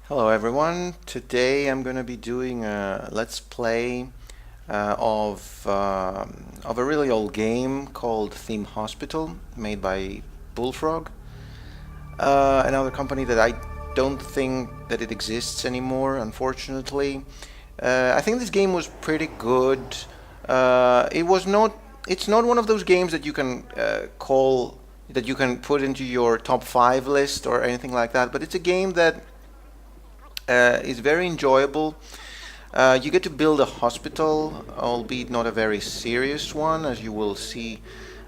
Hello everyone. Today I'm going to be doing a let's play of a really old game called Theme Hospital, made by Bullfrog, another company that I don't think that it exists anymore, unfortunately. I think this game was pretty good. It's not one of those games that you can that you can put into your top 5 list or anything like that, but it's a game that is very enjoyable. You get to build a hospital, albeit not a very serious one, as you will see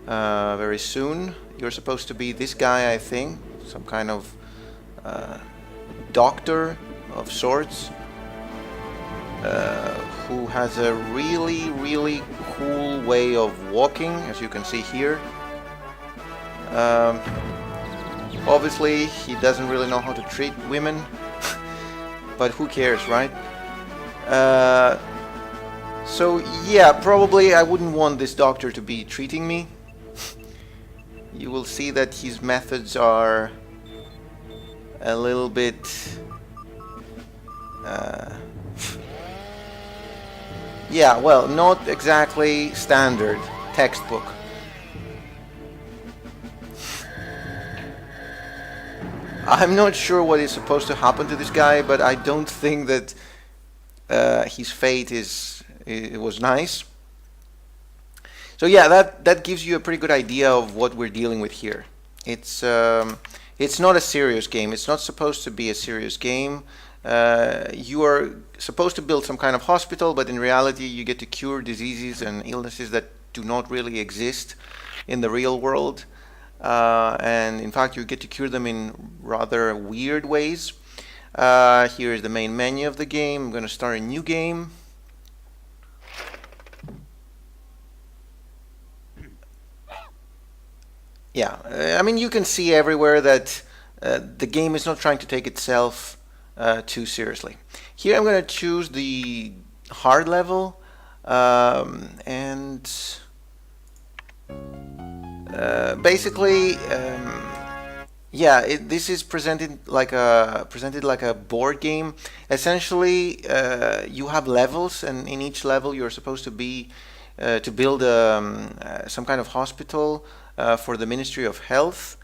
very soon. You're supposed to be this guy, I think, some kind of doctor of sorts, who has a really cool way of walking, as you can see here. Obviously, he doesn't really know how to treat women. But who cares, right? So yeah, probably I wouldn't want this doctor to be treating me. You will see that his methods are a little bit yeah, well, not exactly standard textbook. I'm not sure what is supposed to happen to this guy, but I don't think that his fate was nice. So yeah, that gives you a pretty good idea of what we're dealing with here. It's not a serious game. It's not supposed to be a serious game. You are supposed to build some kind of hospital, but in reality you get to cure diseases and illnesses that do not really exist in the real world. And in fact you get to cure them in rather weird ways. Here is the main menu of the game. I'm going to start a new game. Yeah, I mean, you can see everywhere that the game is not trying to take itself too seriously. Here I'm going to choose the hard level, and basically, yeah, this is presented like a board game. Essentially, you have levels, and in each level you're supposed to be to build some kind of hospital for the Ministry of Health.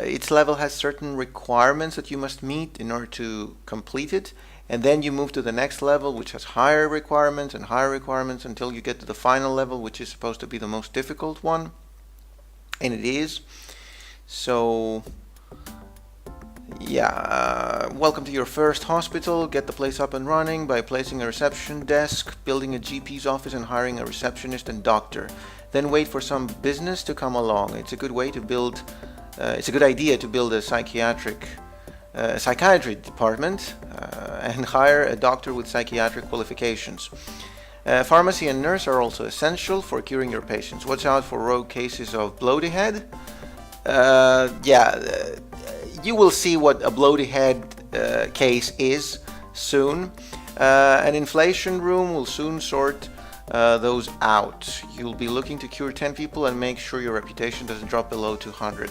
Each level has certain requirements that you must meet in order to complete it, and then you move to the next level, which has higher requirements and higher requirements until you get to the final level, which is supposed to be the most difficult one. And it is. So yeah, welcome to your first hospital. Get the place up and running by placing a reception desk, building a GP's office, and hiring a receptionist and doctor. Then wait for some business to come along. It's a good way to build it's a good idea to build a psychiatry department and hire a doctor with psychiatric qualifications. Pharmacy and nurse are also essential for curing your patients. Watch out for rogue cases of bloated head. You will see what a bloated head case is soon. An inflation room will soon sort those out. You'll be looking to cure 10 people and make sure your reputation doesn't drop below 200.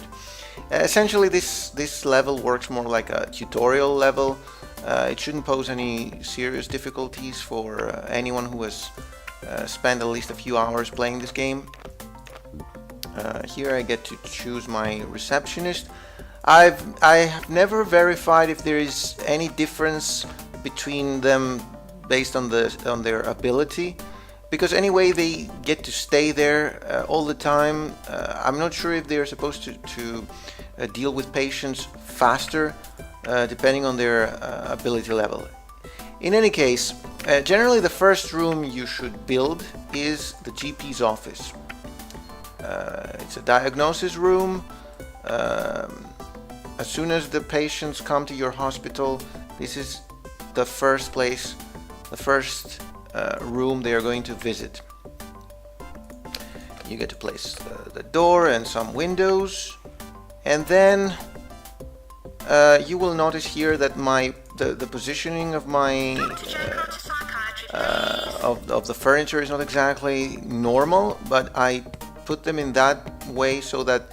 Essentially, this level works more like a tutorial level. It shouldn't pose any serious difficulties for anyone who has spent at least a few hours playing this game. Here I get to choose my receptionist. I have never verified if there is any difference between them based on their ability, because anyway they get to stay there all the time. I'm not sure if they're supposed to deal with patients faster depending on their ability level. In any case, generally the first room you should build is the GP's office. It's a diagnosis room. As soon as the patients come to your hospital, this is the first place, the first room they are going to visit. You get to place the door and some windows, and then you will notice here that the positioning of my of the furniture is not exactly normal, but I put them in that way so that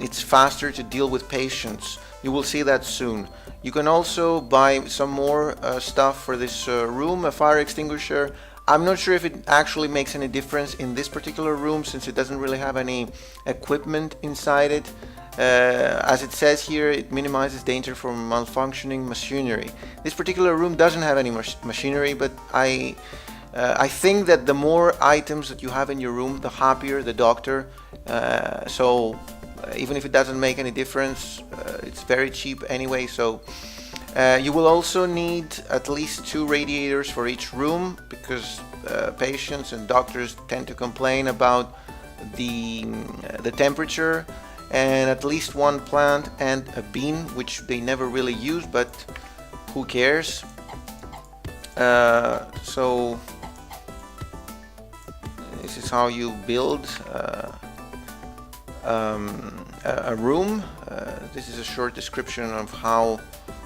it's faster to deal with patients. You will see that soon. You can also buy some more stuff for this room, a fire extinguisher. I'm not sure if it actually makes any difference in this particular room, since it doesn't really have any equipment inside it. As it says here, it minimizes danger from malfunctioning machinery. This particular room doesn't have any machinery, but I think that the more items that you have in your room, the happier the doctor. So even if it doesn't make any difference, it's very cheap anyway. So you will also need at least 2 radiators for each room, because patients and doctors tend to complain about the temperature, and at least 1 plant and a bean, which they never really use, but who cares. So this is how you build a room. This is a short description of how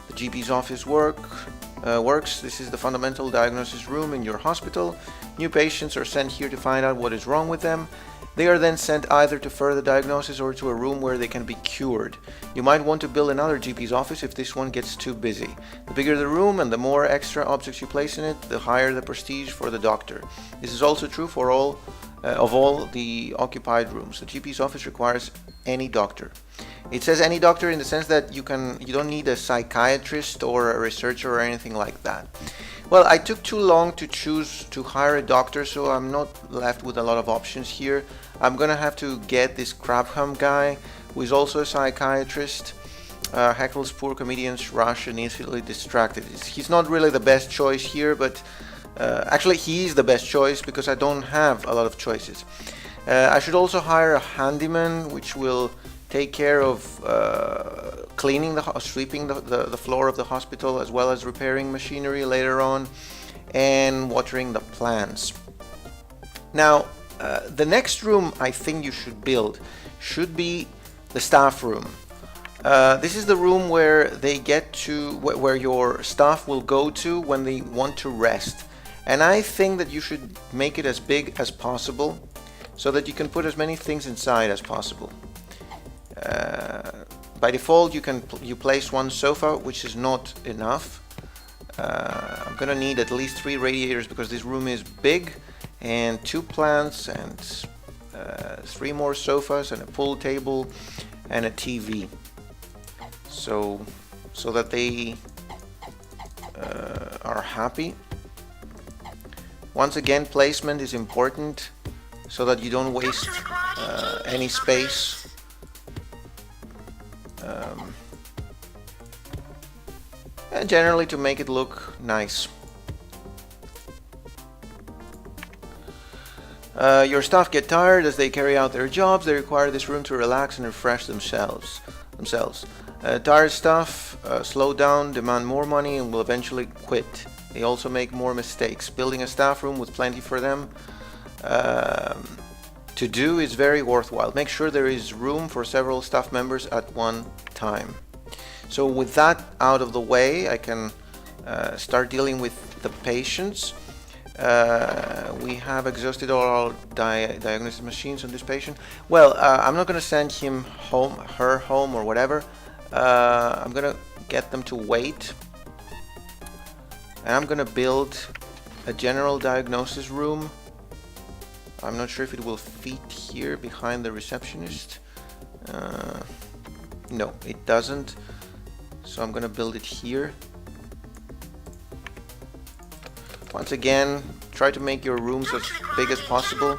the GP's office works. This is the fundamental diagnosis room in your hospital. New patients are sent here to find out what is wrong with them. They are then sent either to further diagnosis or to a room where they can be cured. You might want to build another GP's office if this one gets too busy. The bigger the room and the more extra objects you place in it, the higher the prestige for the doctor. This is also true for all the occupied rooms. The GP's office requires any doctor. It says any doctor in the sense that you don't need a psychiatrist or a researcher or anything like that. Well, I took too long to choose to hire a doctor, so I'm not left with a lot of options here. I'm gonna have to get this Crabham guy, who is also a psychiatrist. Heckles poor comedians rush and easily distracted. He's not really the best choice here, but actually he's the best choice because I don't have a lot of choices. I should also hire a handyman, which will take care of cleaning, sweeping the floor of the hospital, as well as repairing machinery later on, and watering the plants. Now, the next room I think you should build should be the staff room. This is the room where where your staff will go to when they want to rest. And I think that you should make it as big as possible so that you can put as many things inside as possible. By default, you place 1 sofa, which is not enough. I'm gonna need at least 3 radiators because this room is big, and 2 plants, and 3 more sofas, and a pool table, and a TV. So that they are happy. Once again, placement is important so that you don't waste any space. And generally to make it look nice. Your staff get tired as they carry out their jobs. They require this room to relax and refresh themselves. Tired staff slow down, demand more money, and will eventually quit. They also make more mistakes. Building a staff room with plenty for them to do is very worthwhile. Make sure there is room for several staff members at one time. So with that out of the way, I can start dealing with the patients. We have exhausted all our diagnosis machines on this patient. Well, I'm not going to send him home, her home, or whatever. I'm going to get them to wait. And I'm going to build a general diagnosis room. I'm not sure if it will fit here behind the receptionist. No, it doesn't. So I'm going to build it here. Once again, try to make your rooms as big as possible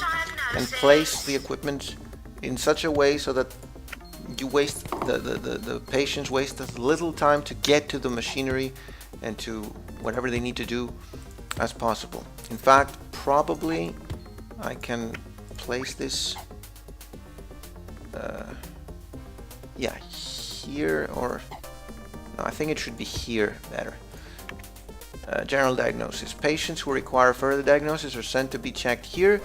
and place the equipment in such a way so that you waste the patients waste as little time to get to the machinery and to whatever they need to do as possible. In fact, probably I can place this here, or no, I think it should be here better. General diagnosis. Patients who require further diagnosis are sent to be checked here.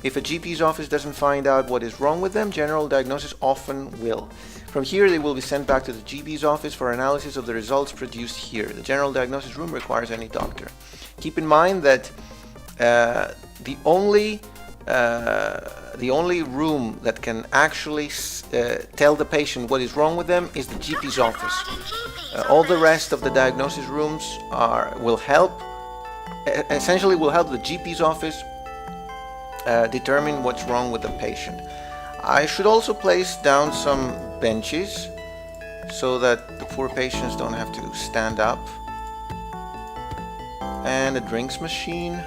If a GP's office doesn't find out what is wrong with them, general diagnosis often will. From here, they will be sent back to the GP's office for analysis of the results produced here. The general diagnosis room requires any doctor. Keep in mind that the only the only room that can actually tell the patient what is wrong with them is the GP's office. All the rest of the diagnosis rooms will help the GP's office determine what's wrong with the patient. I should also place down some benches so that the poor patients don't have to stand up, and a drinks machine.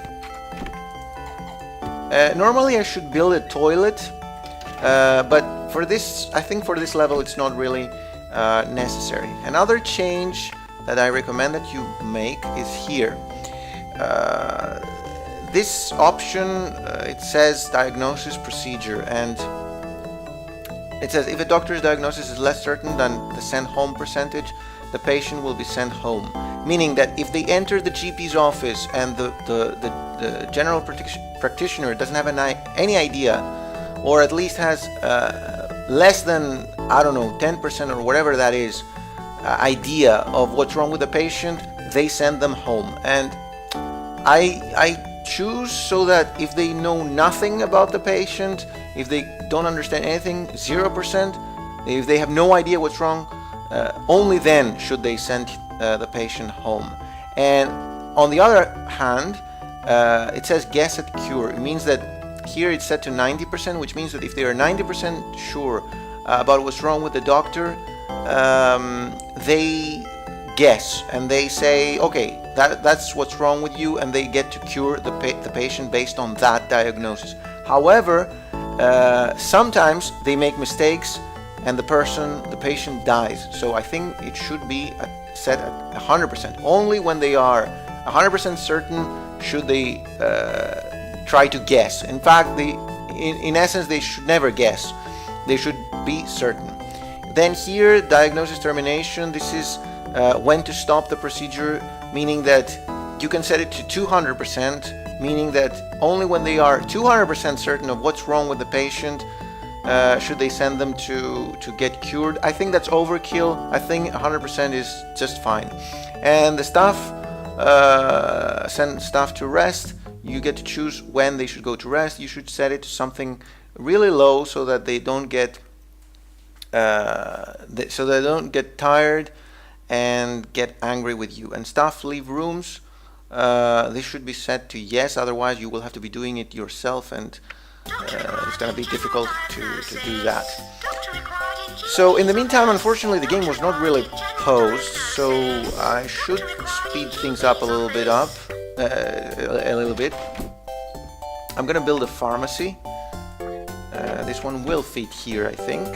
Normally I should build a toilet, but I think for this level it's not really necessary. Another change that I recommend that you make is here. This option, it says diagnosis procedure, and it says if a doctor's diagnosis is less certain than the send home percentage, the patient will be sent home. Meaning that if they enter the GP's office and the general practitioner doesn't have any idea, or at least has less than, I don't know, 10% or whatever that is, idea of what's wrong with the patient, they send them home. And I choose so that if they know nothing about the patient, if they don't understand anything, 0%, if they have no idea what's wrong, only then should they send the patient home. And on the other hand, it says guess at cure. It means that here it's set to 90%, which means that if they are 90% sure about what's wrong with the doctor, they guess and they say, okay, that's what's wrong with you, and they get to cure the patient based on that diagnosis. However, sometimes they make mistakes and the patient dies. So I think it should be set at 100%. Only when they are 100% certain should they try to guess. In fact, in essence, they should never guess. They should be certain. Then here, diagnosis termination. This is when to stop the procedure, meaning that you can set it to 200%, meaning that only when they are 200% certain of what's wrong with the patient should they send them to get cured. I think that's overkill. I think 100% is just fine. And the staff, send staff to rest. You get to choose when they should go to rest. You should set it to something really low so that they don't get tired and get angry with you. And staff leave rooms. This should be set to yes, otherwise you will have to be doing it yourself, and it's going to be difficult to do that. So in the meantime, unfortunately, the game was not really paused, so I should speed things up a little bit. I'm going to build a pharmacy. This one will fit here, I think.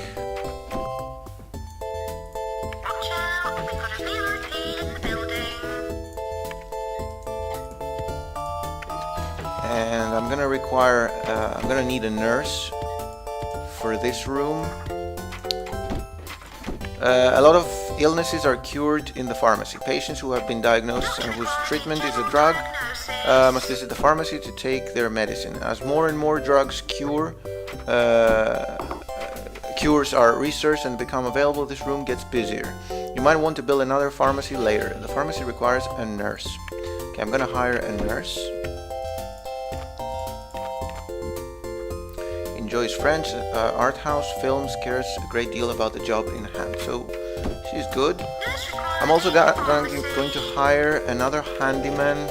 And I'm gonna need a nurse for this room. A lot of illnesses are cured in the pharmacy. Patients who have been diagnosed and whose treatment is a drug must visit the pharmacy to take their medicine. As more and more drugs cures are researched and become available, this room gets busier. You might want to build another pharmacy later. The pharmacy requires a nurse. Okay, I'm gonna hire a nurse. Enjoys French art house films, cares a great deal about the job in hand. So she's good. I'm also going to hire another handyman.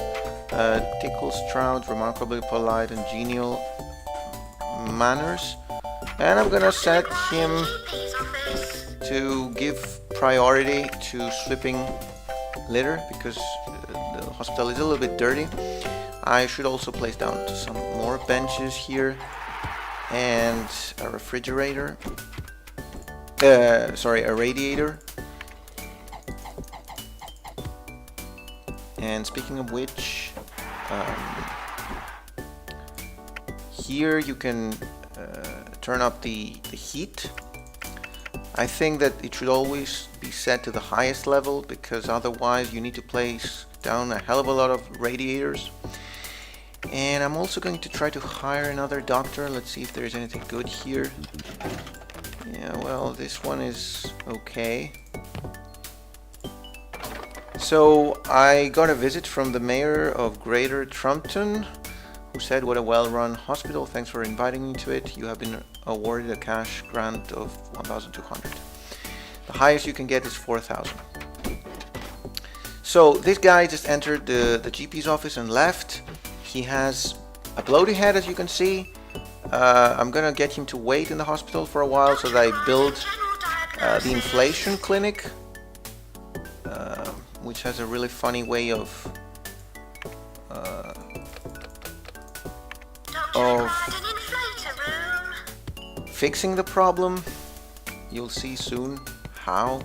Tickle Stroud, remarkably polite and genial manners. And I'm gonna set him to give priority to sweeping litter because the hospital is a little bit dirty. I should also place down some more benches here and a refrigerator. A radiator. And speaking of which, here you can turn up the heat. I think that it should always be set to the highest level because otherwise you need to place down a hell of a lot of radiators. And I'm also going to try to hire another doctor. Let's see if there's anything good here. Yeah, well, this one is okay. So I got a visit from the mayor of Greater Trumpton, who said, "What a well-run hospital. Thanks for inviting me to it. You have been awarded a cash grant of 1,200. The highest you can get is 4,000. So this guy just entered the GP's office and left. He has a bloated head, as you can see. I'm gonna get him to wait in the hospital for a while so that I build the inflation clinic, which has a really funny way of fixing the problem. You'll see soon how.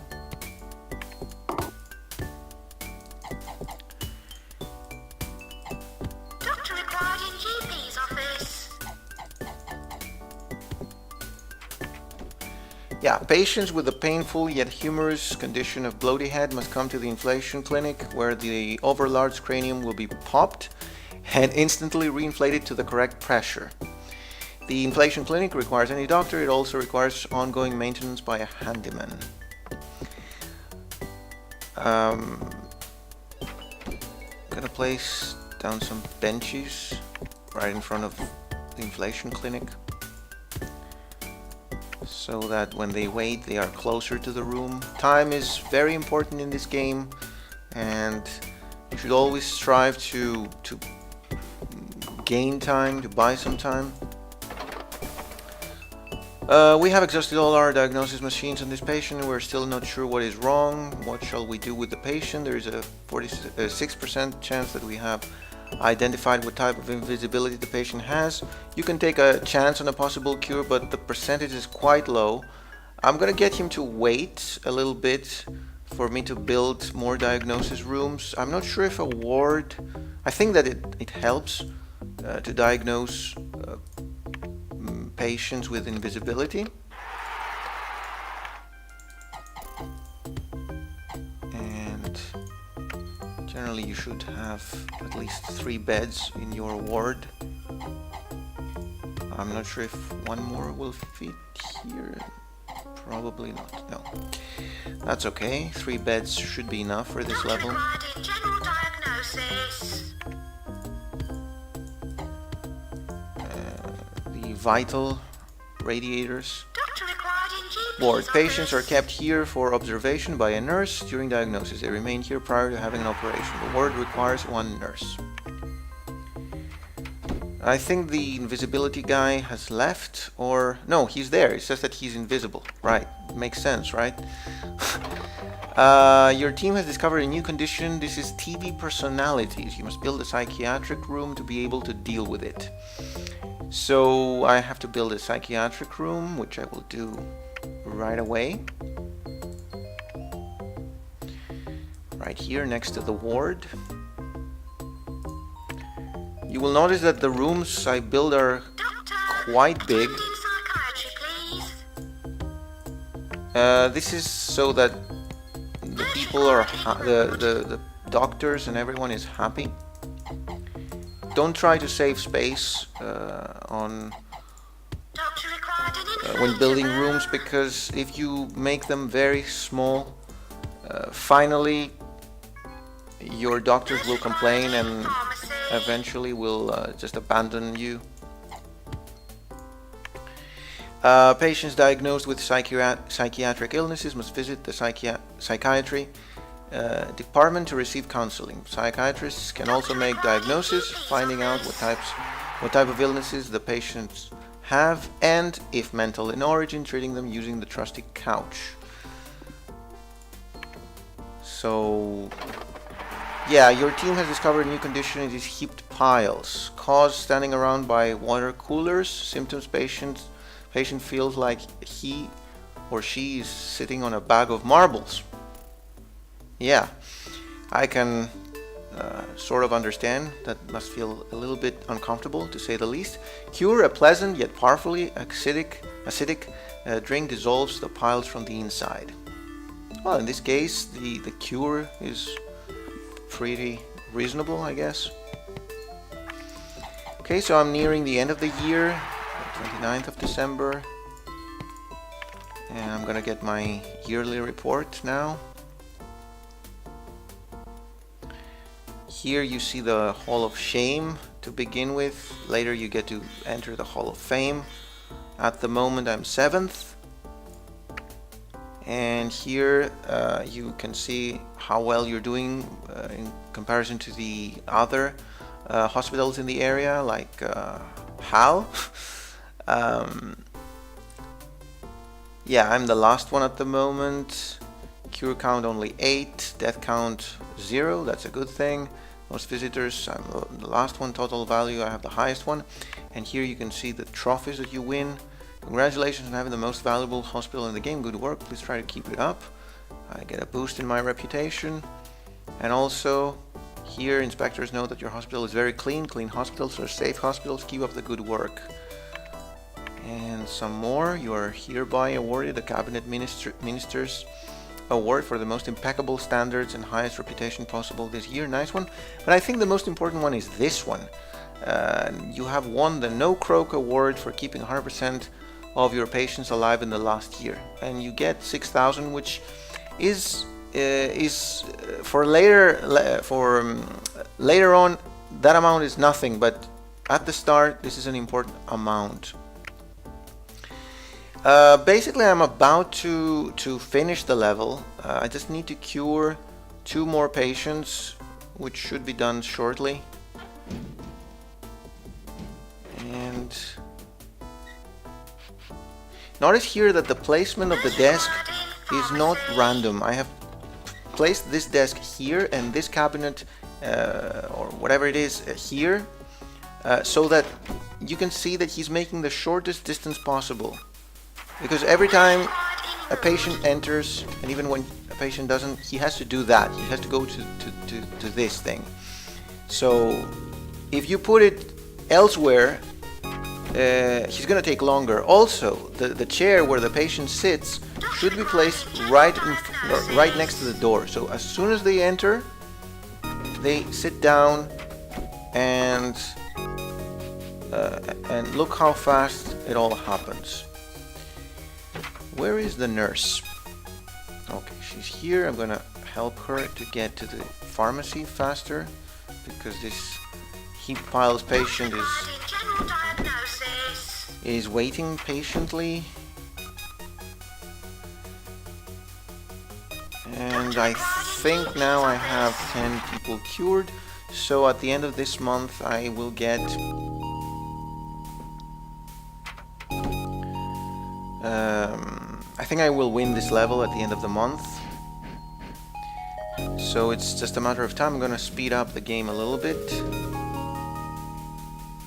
Doctor required in GP's office. Yeah, patients with a painful yet humorous condition of bloated head must come to the inflation clinic, where the overlarge cranium will be popped and instantly reinflated to the correct pressure. The inflation clinic requires any doctor. It also requires ongoing maintenance by a handyman. I'm gonna place down some benches right in front of the inflation clinic, so that when they wait, they are closer to the room. Time is very important in this game, and you should always strive to gain time, to buy some time. We have exhausted all our diagnosis machines on this patient. We're still not sure what is wrong. What shall we do with the patient? There is a 46% chance that we have identified what type of invisibility the patient has. You can take a chance on a possible cure, but the percentage is quite low. I'm gonna get him to wait a little bit for me to build more diagnosis rooms. I'm not sure if a ward, I think that it helps to diagnose patients with invisibility. And generally you should have at least 3 beds in your ward. I'm not sure if one more will fit here. Probably not. No. That's okay. 3 beds should be enough for this level. General diagnosis. The vital radiators. Doctor required in GP's Ward. office. Patients are kept here for observation by a nurse during diagnosis. They remain here prior to having an operation. The ward requires 1 nurse. I think the invisibility guy has left, or no, he's there. It says that he's invisible. Right, makes sense, right? Your team has discovered a new condition. This is TV personalities. You must build a psychiatric room to be able to deal with it. So I have to build a psychiatric room, which I will do right away. Right here next to the ward. You will notice that the rooms I build are quite big. This is so that the people are the doctors and everyone is happy. Don't try to save space when building rooms, because if you make them very small, finally your doctors will complain and eventually will just abandon you. Patients diagnosed with psychiatric illnesses must visit the psychiatry department to receive counseling. Psychiatrists can also make diagnosis, finding out what type of illnesses the patients have, and if mental in origin, treating them using the trusty couch. So yeah, your team has discovered a new condition. It is heaped piles, caused standing around by water coolers. Symptoms: patient feels like he or she is sitting on a bag of marbles. Yeah, I can sort of understand. That must feel a little bit uncomfortable, to say the least. Cure: a pleasant yet powerfully acidic drink dissolves the piles from the inside. Well, in this case, the cure is pretty reasonable, I guess. Okay, so I'm nearing the end of the year, 29th of December, and I'm gonna get my yearly report now. Here you see the Hall of Shame to begin with. Later you get to enter the Hall of Fame. At the moment I'm 7th. And here you can see how well you're doing in comparison to the other hospitals in the area, like HAL. Yeah, I'm the last one at the moment. Cure count only 8, death count 0, that's a good thing. Most visitors, I'm the last one. Total value, I have the highest one. And here you can see the trophies that you win. Congratulations on having the most valuable hospital in the game. Good work, please try to keep it up. I get a boost in my reputation. And also here inspectors know that your hospital is very clean. Clean hospitals are safe hospitals. Keep up the good work. And some more. You are hereby awarded a Cabinet Minister's Award for the most impeccable standards and highest reputation possible this year. Nice one. But I think the most important one is this one. You have won the No Croak Award for keeping 100% of your patients alive in the last year, and you get 6,000, which is for later on. That amount is nothing, but at the start this is an important amount. Basically, I'm about to finish the level. I just need to cure 2 more patients, which should be done shortly. And notice here that the placement of the desk is not random. I have placed this desk here and this cabinet or whatever it is here, so that you can see that he's making the shortest distance possible. Because every time a patient enters, and even when a patient doesn't, he has to do that. He has to go to this thing. So if you put it elsewhere, he's going to take longer. Also, the chair where the patient sits should be placed right next to the door. So as soon as they enter, they sit down, and look how fast it all happens. Where is the nurse? Okay, she's here. I'm gonna help her to get to the pharmacy faster, because this heap piles patient is waiting patiently. And I think now I have 10 people cured, so at the end of this month I will get I think I will win this level at the end of the month. So it's just a matter of time. I'm gonna speed up the game a little bit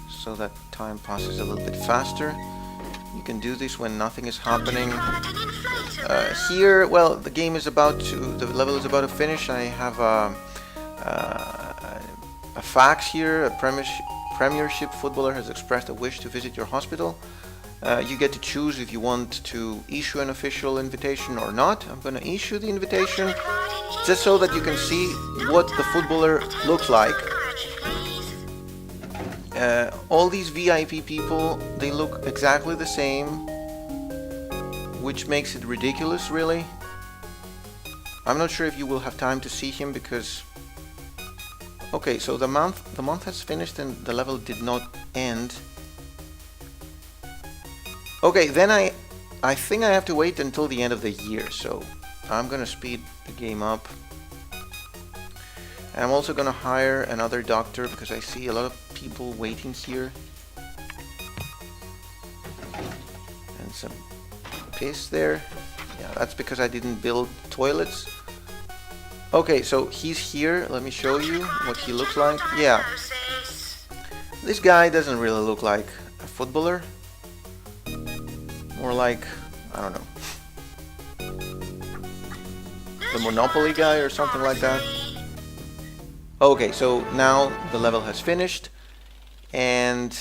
so that time passes a little bit faster. You can do this when nothing is happening. Here, well, the game is about to, the level is about to finish. I have a fax here. A Premiership footballer has expressed a wish to visit your hospital. You get to choose if you want to issue an official invitation or not. I'm going to issue the invitation just so that you can see what the footballer looks like. All these VIP people, they look exactly the same, which makes it ridiculous, really. I'm not sure if you will have time to see him because... Okay, so the month has finished and the level did not end. Okay, then I think I have to wait until the end of the year, so I'm gonna speed the game up. And I'm also gonna hire another doctor because I see a lot of people waiting here. And some piss there. Yeah, that's because I didn't build toilets. Okay, so he's here. Let me show you what he looks like. Yeah. This guy doesn't really look like a footballer. More like, I don't know, the Monopoly guy or something like that. Okay, so now the level has finished, and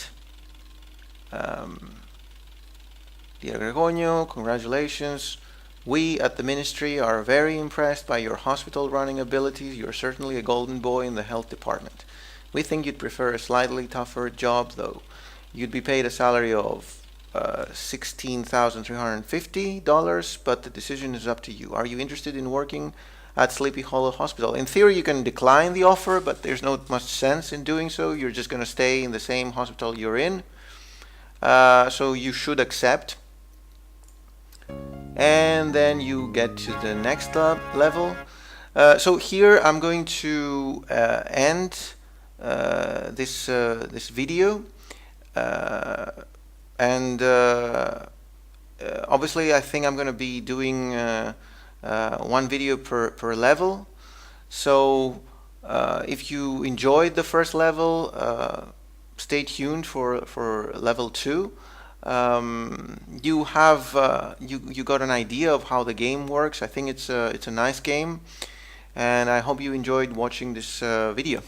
Dear Gregonio, congratulations. We at the Ministry are very impressed by your hospital running abilities. You're certainly a golden boy in the health department. We think you'd prefer a slightly tougher job, though. You'd be paid a salary of $16,350, but the decision is up to you. Are you interested in working at Sleepy Hollow Hospital. In theory, you can decline the offer, but there's not much sense in doing so. You're just going to stay in the same hospital you're in. So you should accept. And then you get to the next level. So here I'm going to end this video. Obviously I think I'm going to be doing one video per level. So if you enjoyed the first level, stay tuned for level 2. You have you got an idea of how the game works. I think it's a nice game, and I hope you enjoyed watching this video.